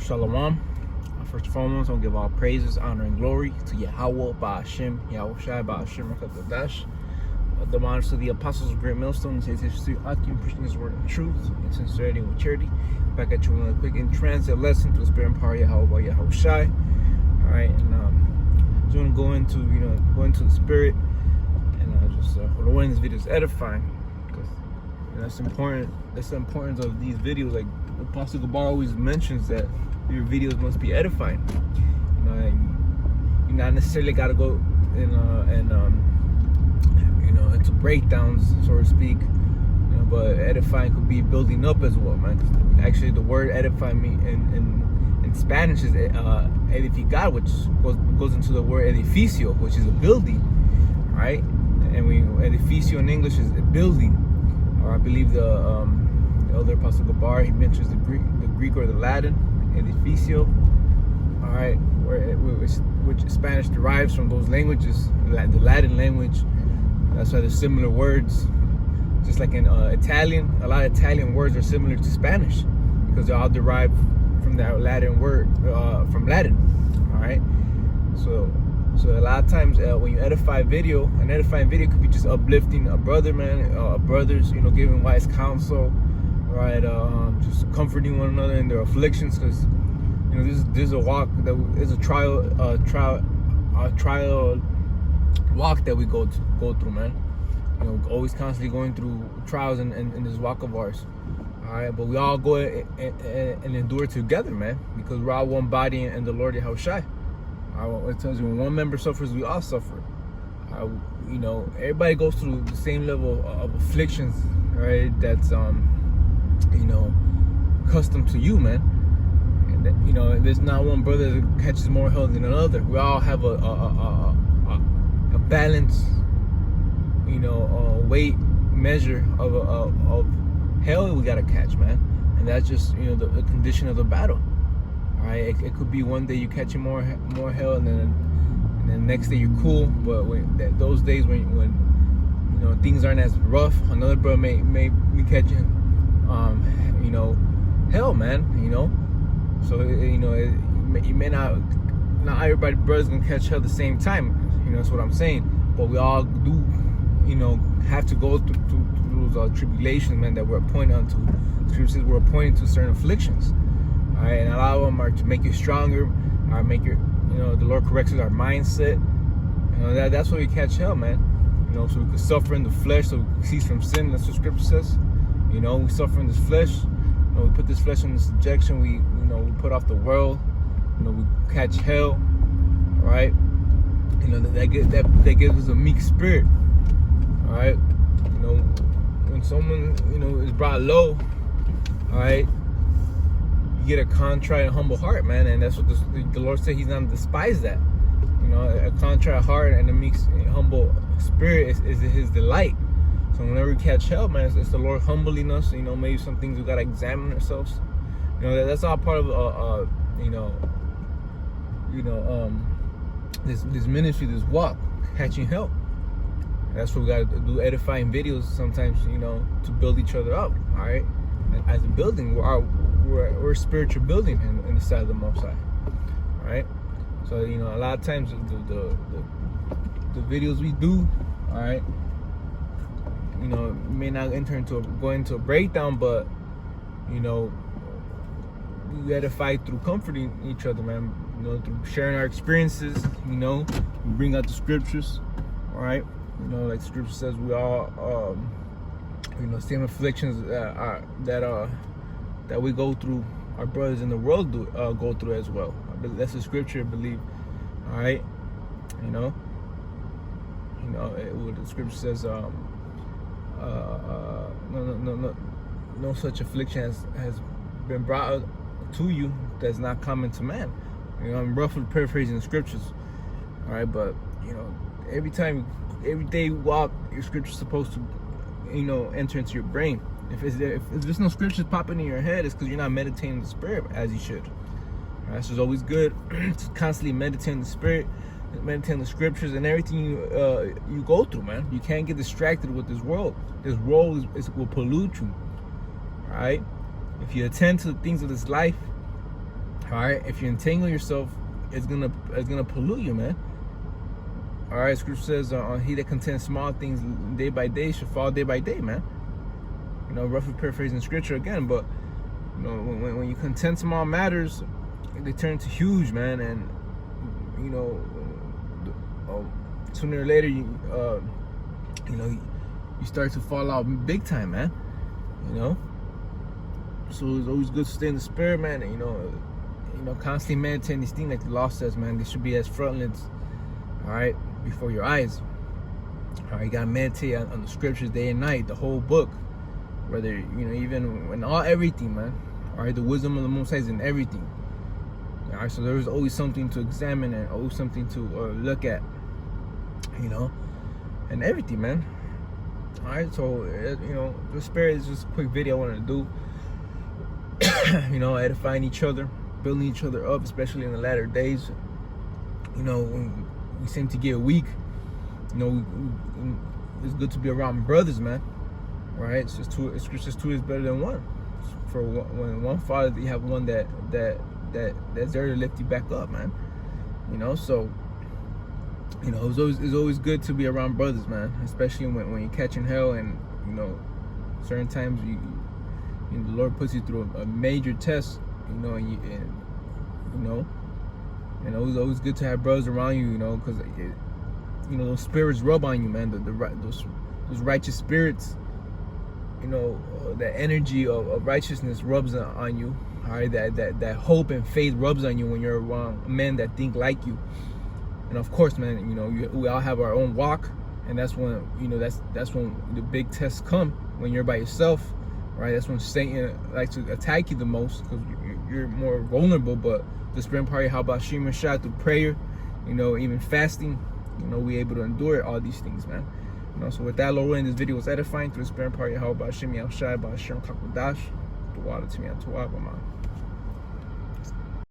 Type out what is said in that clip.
Shalom. First and foremost, I'll give all praises, honor, and glory to Yahweh, Ba'ashem, Yahweh Shai, Ba'ashem, Rakatadash. The honors to the apostles of Great Millstone, says history, acting, preaching his word in truth, in sincerity and with charity. Back at you with a quick in transit lesson to the spirit and power of Yahweh by Yahweh Shai. Alright, and just want to go into the spirit, and the way this video is edifying, because that's important. That's the importance of these videos. Like Apostle Gabar always mentions that your videos must be edifying. You not necessarily got to go into breakdowns, so to speak. But edifying could be building up as well, man. Actually, the word edify me in Spanish is edificar, which goes into the word edificio, which is a building, right? And edificio in English is a building. Or I believe the elder Apostle Gabar, he mentions the Greek or the Latin edificio. All right, which Spanish derives from those languages, the Latin language. That's why there's similar words. Just like in Italian, a lot of Italian words are similar to Spanish because they're all derived from that Latin word, from Latin. All right, so a lot of times when you edify video, an edifying video could be just uplifting a brother, man, brothers, giving wise counsel, right? Just comforting one another in their afflictions, because this is a walk that is a trial walk that we go through, man. Always constantly going through trials in this walk of ours. All right, but we all go and endure together, man, because we're all one body in the Lord Yahweh Shai. It tells you when one member suffers, we all suffer. Everybody goes through the same level of afflictions, right? That's accustomed to you, man. And there's not one brother that catches more hell than another. We all have a balance, weight measure of hell we gotta catch, man. And that's just the condition of the battle. All right, it could be one day you catching more hell, and then the next day you're cool. But those days when things aren't as rough, another brother may be catching hell, man. So you may not everybody brothers gonna catch hell at the same time. That's what I'm saying. But we all do have to go through those tribulations, man, that we're appointed unto. Scripture says we're appointed to certain afflictions. All right, and a lot of them are to make you stronger, or make your, the Lord corrects our mindset. That's why we catch hell, man. So we can suffer in the flesh, so we can cease from sin. That's what Scripture says. We suffer in this flesh. We put this flesh in subjection. We put off the world. We catch hell. All right. That gives us a meek spirit. All right. When someone is brought low, all right, you get a contrite and humble heart, man, and that's what the Lord said. He's not going to despise that. A contrite heart and a meek, humble spirit is His delight. So whenever we catch hell, man, it's the Lord humbling us. Maybe some things we gotta examine ourselves. That's all part of this ministry, this walk, catching hell. That's what we gotta do, edifying videos sometimes, to build each other up. All right, and as a building, we're a spiritual building in the side of the Most High. All right, so a lot of times the videos we do, all right, may not go into a breakdown, but we edify through comforting each other, man. Through sharing our experiences. We bring out the scriptures. All right, like Scripture says, we all same afflictions that we go through, our brothers in the world go through as well. That's the Scripture, I believe. All right, what the Scripture says. No such affliction has been brought to you that's not common to man. I'm roughly paraphrasing the scriptures, all right, but every day you walk, your scripture's supposed to enter into your brain. If there's no scriptures popping in your head, it's because you're not meditating the spirit as you should. All right, so it's always good to constantly meditate in the spirit, meditate on the scriptures and everything you go through, man. You can't get distracted with this world. This world will pollute you. All right. If you attend to the things of this life, All right, if you entangle yourself, it's gonna pollute you, man. All right, Scripture says, "He that contends small things day by day shall fall day by day," man. You know, roughly paraphrasing Scripture again, but you know, when you contend small matters, they turn to huge, man, and you know, sooner or later, you start to fall out big time, man. You know, so it's always good to stay in the spirit, man. And, you know, constantly meditating these things, like the law says, man. They should be as frontlets, all right, before your eyes. All right, you gotta meditate on the scriptures day and night, the whole book, whether even in everything, man. All right, the wisdom of the Most High is in everything. All right, so there's always something to examine and always something to look at, and everything, man. All right, so the spirit is just a quick video I wanted to do. Edifying each other, building each other up, especially in the latter days. When we seem to get weak, it's good to be around brothers, man. Right? It's just two is better than one. For when one father, you have one that's there to lift you back up, man. So it's always good to be around brothers, man. Especially when you're catching hell, and certain times the Lord puts you through a major test, and it's always good to have brothers around you, because those spirits rub on you, man. Those righteous spirits, the energy of righteousness rubs on you. All right, that hope and faith rubs on you when you're around men that think like you. And of course, man, we all have our own walk, and that's when that's when the big tests come, when you're by yourself. Right, that's when Satan likes to attack you the most, because you're more vulnerable. But the spirit party, how about Shema Shah, through prayer, even fasting, we able to endure all these things, man. So with that, Lord willing, this video was edifying through the spirit party, how about Shema Shah, about Shem Kakudash, the water to me, man.